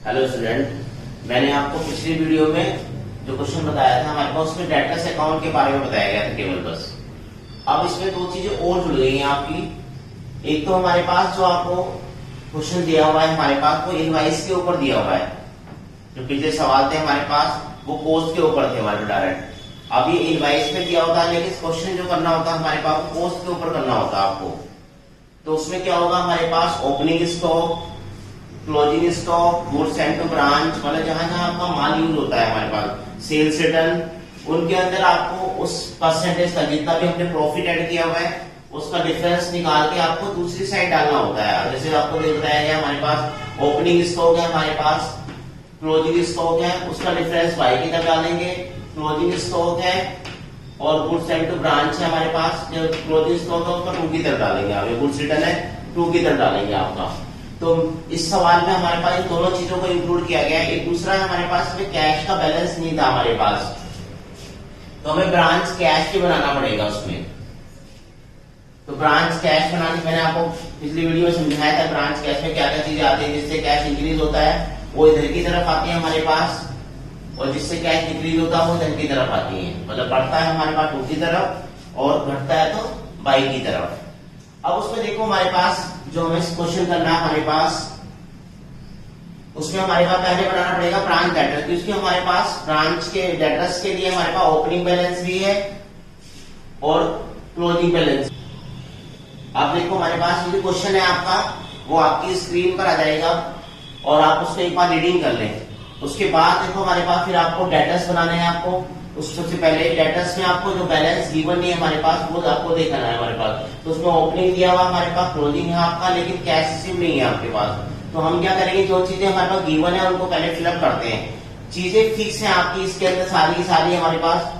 Hello student, मैंने आपको पिछली वीडियो में जो क्वेश्चन बताया था हमारे पास उसमें डेटर्स अकाउंट के बारे में बताया गया था केवल बस। अब इसमें दो चीजें और जुड़ गई हैं आपकी। एक तो हमारे पास जो आपको क्वेश्चन दिया हुआ है हमारे पास वो इनवाइस के ऊपर दिया हुआ है। जो पिछले सवाल थे हमारे पास वो कोस्ट के ऊपर थे हमारे डायरेक्ट। अब ये इनवाइस में दिया होता है लेकिन क्वेश्चन जो करना होता है हमारे पास कोस्ट के ऊपर करना होता है आपको। तो उसमें क्या होगा हमारे पास opening stock, closing stock, goods and to branch, मतलब जहां जहां आपका माल यूज होता है हमारे पास, सेल्स रिटर्न, उनके अंदर आपको उस परसेंटेज का जितना भी हमने प्रॉफिट ऐड किया हुआ है उसका डिफरेंस निकाल के आपको दूसरी साइड डालना होता है। जैसे आपको बताया गया हमारे पास ओपनिंग स्टॉक है, हमारे पास क्लोजिंग स्टॉक है, उसका डिफरेंस वाई की तरफ डालेंगे। क्लोजिंग स्टॉक है और गुड्स एंड टू ब्रांच है हमारे पास, जो क्लोजिंग स्टॉक है उसका टू की तरफ डालेंगे आप। गुड्स रिटर्न है टू की तरफ डालेंगे आपका। तो इस सवाल में हमारे पास इन दोनों चीजों को इंक्लूड किया गया है। एक दूसरा है हमारे पास में कैश का बैलेंस नहीं था हमारे पास, तो हमें ब्रांच कैश की बनाना पड़ेगा उसमें। तो ब्रांच कैश बनाने मैंने आपको पिछली वीडियो में समझाया था ब्रांच कैश में क्या क्या चीजें आती है। जिससे कैश इंक्रीज होता है वो इधर की तरफ आती है हमारे पास, और जिससे कैश डिक्रीज होता है वो इधर की तरफ आती है। मतलब बढ़ता है हमारे पास टू की तरफ और घटता है तो बाई की तरफ। अब उसमें देखो हमारे पास जो हमें क्वेश्चन करना है हमारे पास, उसमें हमारे पास पहले बनाना पड़ेगा ब्रांच डेटर्स, क्योंकि हमारे पास ब्रांच के डेटर्स के लिए हमारे पास ओपनिंग बैलेंस भी है और क्लोजिंग बैलेंस। अब देखो हमारे पास जो क्वेश्चन है आपका वो आपकी स्क्रीन पर आ जाएगा और आप उसको एक बार रीडिंग कर लें। उसके बाद देखो हमारे पास फिर आपको डेटर्स बनाने हैं आपको। उस सबसे पहले डेटर्स में आपको जो बैलेंस गिवन नहीं है हमारे पास वो आपको देखना है हमारे पास। तो उसमें ओपनिंग दिया हुआ हमारे पास, क्लोजिंग है आपका, लेकिन कैश रिसीव नहीं है आपके पास। तो हम क्या करेंगे, जो चीजें हमारे पास गिवन है उनको पहले फिलअप करते हैं। चीजें फिक्स है आपकी इसके अंदर सारी की सारी हमारे पास।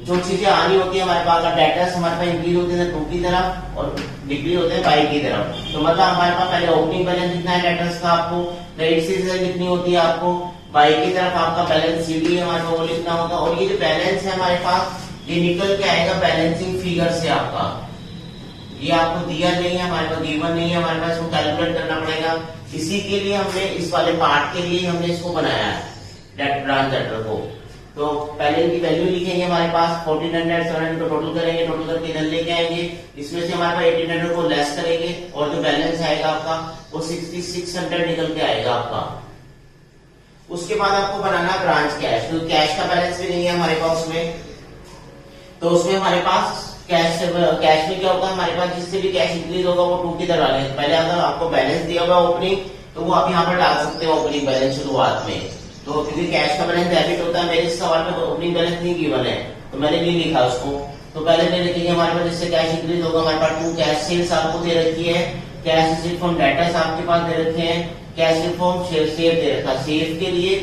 जो चीजें आनी होती है हमारे पास, अगर डेटर्स हमारे पास इंक्रीज होते हैं टू की तरफ और डिक्रीज होते हैं बाई की तरफ, तो मतलब हमारे पास पहले ओपनिंग बैलेंस जितना है डेटर्स का आपको, क्रेडिट कितनी होती है आपको, बाई की तरफ आपका बैलेंस सीडी है हमारे पास वो लिखना होगा। और ये जो बैलेंस है हमारे पास ये निकल के आएगा बैलेंसिंग फिगर से आपका। ये आपको दिया नहीं है हमारे पास, गिवन नहीं है हमारे पास, इसको कैलकुलेट करना पड़ेगा। इसी के लिए हमने इस वाले पार्ट के लिए हमने इसको बनाया है डेट ब्रांच डेटर को। तो पहले इनकी वैल्यू लिखेंगे हमारे पास 1400 700 को टोटल करेंगे, टोटल करके इधर लेके आएंगे। इसमें से हमारे पास 1800 को लेस करेंगे और जो बैलेंस आएगा आपका वो 6600 निकल के आएगा आपका। उसके बाद आपको बनाना है ब्रांच कैश, क्योंकि कैश का बैलेंस भी नहीं है हमारे पास उसमें। तो उसमें हमारे पास कैश में क्या होगा हमारे पास, जिससे भी कैश इंक्रीज होगा वो टू की तरह डालेंगे। पहले अगर आपको बैलेंस दिया हुआ ओपनिंग तो वो आप यहाँ पर डाल सकते हो ओपनिंग बैलेंस शुरुआत में। तो क्योंकि कैश का बैलेंस डेबिट होता है, मेरे इस सवाल में ओपनिंग बैलेंस नहीं गिवन है तो मैंने नहीं लिखा उसको। तो पहले नहीं लिखेंगे हमारे पास, जिससे कैश इंक्रीज होगा हमारे पास टू कैश सेल्स आपको दे रखी है, कैश रिसीव फ्रॉम डेटर्स आपके पास दे रखे हैं, कैश रिफॉर्म सेव दे रखा। सेव के लिए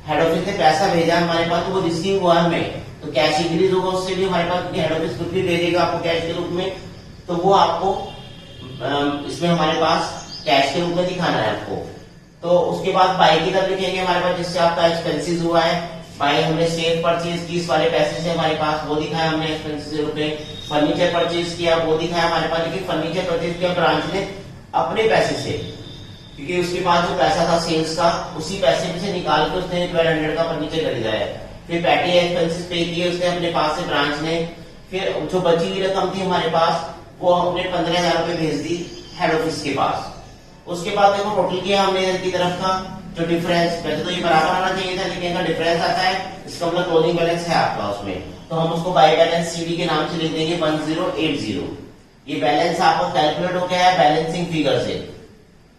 हेड ऑफिस ने पैसा भेजा हमारे पास तो वो रिसीव हुआ हमें, तो कैश इंक्रीज होगा उससे भी हमारे पास, हेड ऑफिस कुछ भी भेजेगा आपको कैश के रूप में तो वो आपको इसमें हमारे पास कैश के रूप में दिखाना है आपको। तो उसके बाद बाई की तरफ लिखेंगे हमारे पास, जिससे आपका एक्सपेंसिस हुआ है। बाई हमने सेल परचेज की इस वाले पैसे से हमारे पास वो दिखाया हमने एक्सपेंसिस रुपए। फर्नीचर परचेज किया वो दिखाया हमारे पास, लेकिन फर्नीचर परचेज किया ब्रांच ने अपने पैसे से, क्योंकि उसके बाद जो पैसा था सेल्स का उसी पैसे से निकाल के उसने 1200 का फर्नीचर खरीदा है। फिर पैटी एक्सपेंसेस पे किए उसने अपने पास से ब्रांच ने। फिर जो बची हुई रकम थी हमारे पास वो हमने 15,000 रुपए भेज दी हेड ऑफिस के पास। उसके बाद देखो टोटल किया हमने इधर की तरफ का जो डिफरेंस, वैसे तो ये बराबर आना चाहिए था लेकिन इसका डिफरेंस आता है, इसका मतलब क्लोजिंग बैलेंस है आपका उसमें। तो हम उसको बाई बैलेंस सीडी के नाम से लिख देंगे 1080। ये बैलेंस आपका कैलकुलेट हो गया है बैलेंसिंग फिगर से।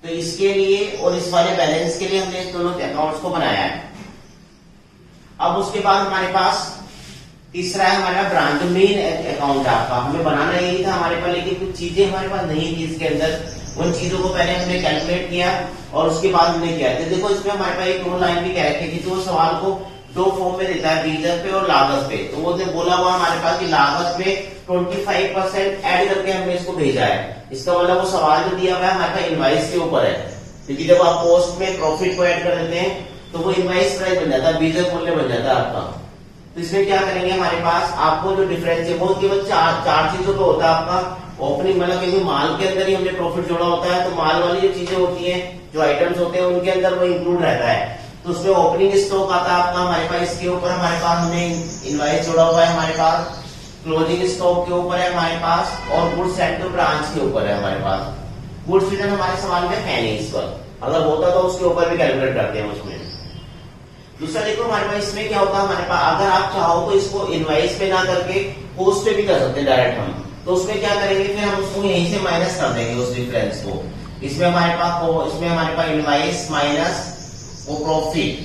तो इसके लिए और इस वाले बैलेंस के लिए हमने इस दोनों अकाउंट्स को बनाया है। अब उसके बाद हमारे पास तीसरा है हमारा ब्रांच मेन अकाउंट आपका। हमें बनाना यही था हमारे पास, लेकिन कुछ चीजें हमारे पास नहीं थी इसके अंदर। उन चीजों को पहले हमने कैलकुलेट किया और उसके बाद हमने किया। तो देखो इसमें हमारे पास एक दो लाइन भी कह रखी थी, तो सवाल को दो फॉर्म में देता है, बीजक पे और लागत पे। तो वो बोला हुआ हमारे पास कि लागत पे 25% ऐड करके हमने इसको भेजा है। इसका मतलब वो सवाल जो दिया हुआ है हमारे पास इनवाइस के ऊपर है, क्योंकि जब आप पोस्ट में प्रॉफिट को ऐड कर देते हैं तो वो इनवाइस प्राइस बन जाता है, बीजक मूल्य बन जाता है आपका। तो इसमें क्या करेंगे, हमारे पास आपको जो डिफरेंस है वो केवल चार चीजों का होता है आपका ओपनिंग, मतलब क्योंकि माल के अंदर ही हमने प्रॉफिट जोड़ा होता है, तो माल वाली जो चीजें होती हैं, जो आइटम्स होते हैं उनके अंदर वो इंक्लूड रहता है। तो उसमें ओपनिंग स्टॉक आता है आपका हमारे पास, इसके ऊपर हमारे पास हमने इनवॉइस जोड़ा हुआ है हमारे पास, क्लोजिंग स्टॉक के ऊपर है हमारे पास, और गुड्स सेंड टू ब्रांच के ऊपर है हमारे पास। गुड्स रिटर्न हमारे सवाल में है नहीं इस पर, अगर होता तो उसके ऊपर भी कैलकुलेट करते हैं उसमें। दूसरा देखो हमारे पास इसमें क्या होता है, हमारे पास अगर आप चाहो तो इसको इनवॉइस पे ना करके पोस्ट पे भी कर सकते हैं डायरेक्ट हम। तो उसमें क्या करेंगे, फिर हम उसको यहीं से माइनस कर देंगे उस डिफरेंस को। इसमें हमारे पास इनवॉइस माइनस वो प्रॉफिट,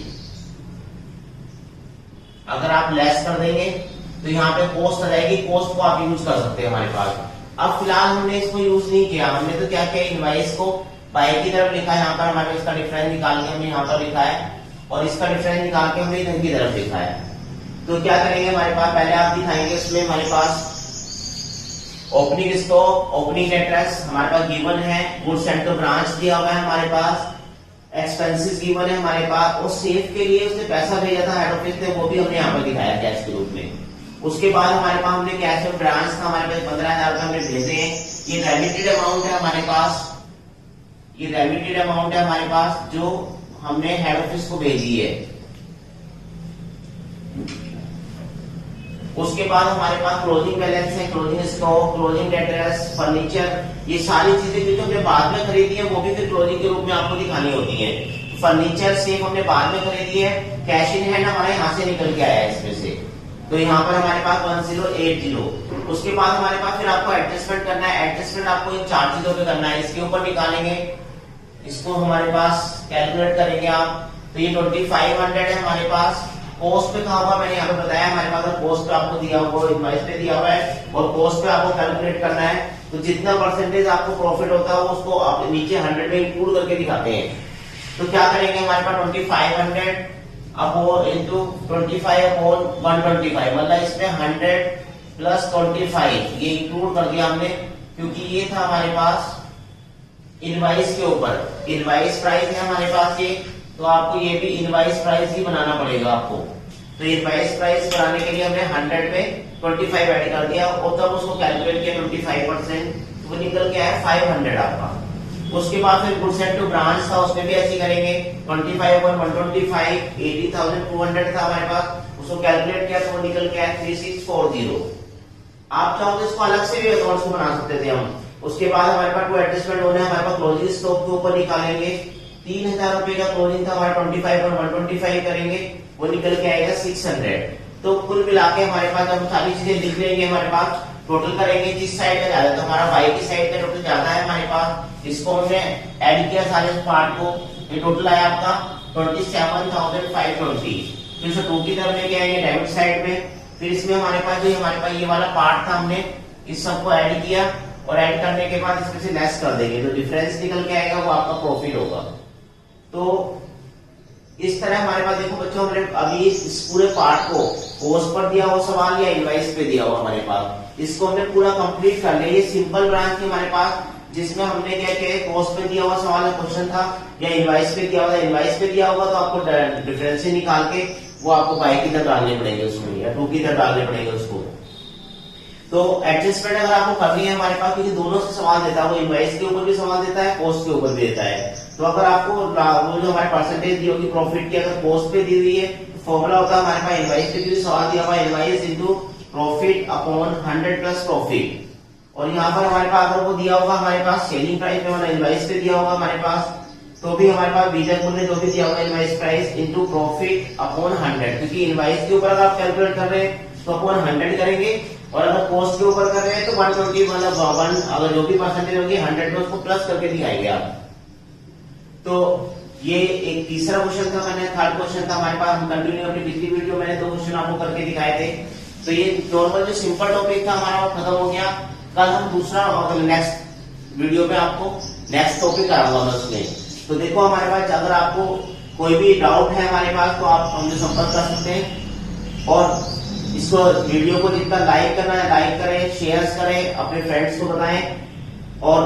अगर आप लेस कर देंगे तो यहाँ पे कॉस्ट आ जाएगी, कॉस्ट को आप यूज कर सकते हैं हमारे पास। अब फिलहाल हमने इसको यूज नहीं किया, हमने तो क्या किया, इनवॉइस को बाई की तरफ लिखा है, यहाँ पर हमारे इसका डिफरेंस निकाल के हमने यहाँ पर लिखा है, और इसका डिफरेंस निकाल के हमने इधर की तरफ लिखा है। तो क्या करेंगे, हमारे पास पहले आप दिखाएंगे इसमें हमारे पास ओपनिंग स्टॉक, ओपनिंग एड्रेस हमारे पास गिवन है, गुड्स सेंड टू ब्रांच दिया हुआ है हमारे पास, एक्सपेंसेस गिवन है हमारे पास, और सेफ के लिए उसने पैसा भेजा था हेड ऑफिस से, वो भी हमने यहाँ पर दिखाया कैश के रूप में। उसके बाद हमारे पास हमने कैश ऑफ ब्रांच था हमारे पास 15,000 रुपए हमने भेजे हैं, ये रेमिटेड अमाउंट है हमारे पास, ये रेमिटेड अमाउंट है हमारे पास जो हमने हेड ऑफिस को भेजी है। उसके बाद हमारे पास क्लोजिंग बैलेंस है, closing stock, closing debtors, furniture, ये सारी चीजें जो हमने बाद में खरीदी है वो भी फिर क्लोजिंग के रूप में आपको दिखानी होती है। फर्नीचर सेफ हमने बाद में खरीदी है, कैश इन हैंड हमारे यहाँ से निकल के आया है इसमें से, तो यहाँ पर हमारे पास 1080। उसके बाद हमारे पास फिर आपको एडजस्टमेंट करना है, एडजस्टमेंट आपको इन चार चीजों पे करना है, इसके ऊपर निकालेंगे, इसको हमारे पास कैलकुलेट करेंगे आप, तो ये 2500 है हमारे पास। कॉस्ट पे कहा हुआ मैंने यहाँ पे बताया, हमारे पास कॉस्ट पे आपको दिया हुआ इनवॉइस पे दिया हुआ है, और कॉस्ट पे आपको कैलकुलेट करना है, तो जितना परसेंटेज आपको प्रॉफिट होता है उसको आप नीचे 100 में इंक्लूड करके दिखाते हैं। तो क्या करेंगे, हमारे पास 2500 अब इंटू 25 अपॉन 125, मतलब इसमें 100 प्लस 25 ये इंक्लूड कर दिया हमने, क्योंकि ये था हमारे पास इनवॉइस के ऊपर, इनवॉइस प्राइस है हमारे पास ये, तो आपको ये भी इनवॉइस प्राइस ही बनाना पड़ेगा आपको। तो इनवॉइस प्राइस बनाने के लिए हमने 100 में 25 ऐड कर दिया, और तब उसको कैलकुलेट किया 25%, तो वो निकल के आया 500 आपका। उसके बाद फिर गुड्स सेंड टू ब्रांच था, उसमें भी ऐसे करेंगे, 25 पर 125 80,200 था हमारे पास, उसको कैलकुलेट किया तो वो निकल के आया 3640। आप चाहो तो इसको अलग से भी अकाउंट्स को बना सकते थे हम। उसके बाद हमारे पास कोई एडजस्टमेंट होना है, हमारे पास क्लोजिंग स्टॉक के ऊपर निकालेंगे, 3000 रुपए का क्लोजिंग था हमारा, 25 पर 125 करेंगे, वो निकल के आएगा 600। तो कुल मिला के हमारे पास जब सारी चीजें लिख लेंगे, हमारे पास टोटल करेंगे, जिस साइड का ज्यादा, तो हमारा वाई की साइड का टोटल ज्यादा है हमारे पास, इसको हमने ऐड किया सारे पार्ट को, ये टोटल आया आपका 27,520। फिर से 2 की तरफ लेके आएंगे डेबिट साइड में, फिर इसमें हमारे पास ये वाला पार्ट था, हमने इस सबको ऐड किया, और ऐड करने के बाद इसमें से लेस कर देंगे, तो डिफरेंस निकल के आएगा वो आपका प्रॉफिट होगा। तो इस तरह हमारे पास देखो बच्चों, हमने अभी इस पूरे पार्ट को कॉस्ट पर दिया हुआ सवाल या इनवॉइस पे दिया हुआ हमारे पास, इसको हमने पूरा कंप्लीट कर लिया। ये सिंपल ब्रांच थी हमारे पास, जिसमें हमने क्या किया, कॉस्ट पे दिया हुआ सवाल क्वेश्चन था, या इनवॉइस पे दिया हुआ, इनवॉइस पे दिया होगा तो आपको डिफरेंस से निकाल के वो आपको बाई की तरफ डालने पड़ेंगे उसमें, या 2 की तरफ डालने पड़ेंगे उसको। तो एडजस्टमेंट अगर आपको करनी है हमारे पास, क्योंकि दोनों से सवाल देता है, वो इनवॉइस के ऊपर भी सवाल देता है, कॉस्ट के ऊपर भी देता है। तो अगर आपको वो जो हमारे परसेंटेज दी होगी प्रॉफिट की, अगर कॉस्ट पे दी हुई है, तो फॉर्मूला होता है हमारे पास इनवॉइस पे भी सवाल दिया हुआ है, invoice into profit upon 100 plus profit. और यहाँ पर हमारे पास अगर वो दिया होगा हमारे पास सेलिंग प्राइस पे, मतलब इनवॉइस पे दिया होगा हमारे पास, तो भी हमारे पास बीजक मूल्य जो भी दिया होगा invoice price into profit upon 100, क्योंकि इनवॉइस के ऊपर अगर आप कैलकुलेट कर रहे हैं तो अपॉन 100 करेंगे, और अगर कॉस्ट के ऊपर कर रहे हैं तो 120, मतलब 1, अगर जो भी परसेंटेज होगी 100 में उसको प्लस करके दिखाएंगे आप। तो ये एक तीसरा क्वेश्चन था, मैंने थर्ड क्वेश्चन था हमारे पास, हम कंटिन्यू अपनी पिछली वीडियो मैंने 2 क्वेश्चन आपको करके दिखाए थे। तो ये नॉर्मल जो सिंपल टॉपिक था हमारा वो खत्म हो गया। कल हम दूसरा और नेक्स्ट वीडियो में आपको नेक्स्ट टॉपिक कराऊंगा मैं उसमें। तो देखो हमारे पास अगर आपको कोई भी डाउट है हमारे पास तो आप हमसे संपर्क कर सकते हैं, और इसको वीडियो को जितना लाइक करना है लाइक करें, शेयर करें, अपने फ्रेंड्स को बताएं, और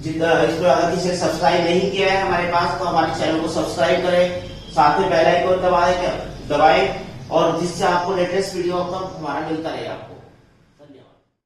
जितना इसको अगर किसी ने सब्सक्राइब नहीं किया है हमारे पास तो हमारे चैनल को सब्सक्राइब करें, साथ में बेल आइकन दबाएं और जिससे आपको लेटेस्ट वीडियो का हमारा मिलता रहे आपको।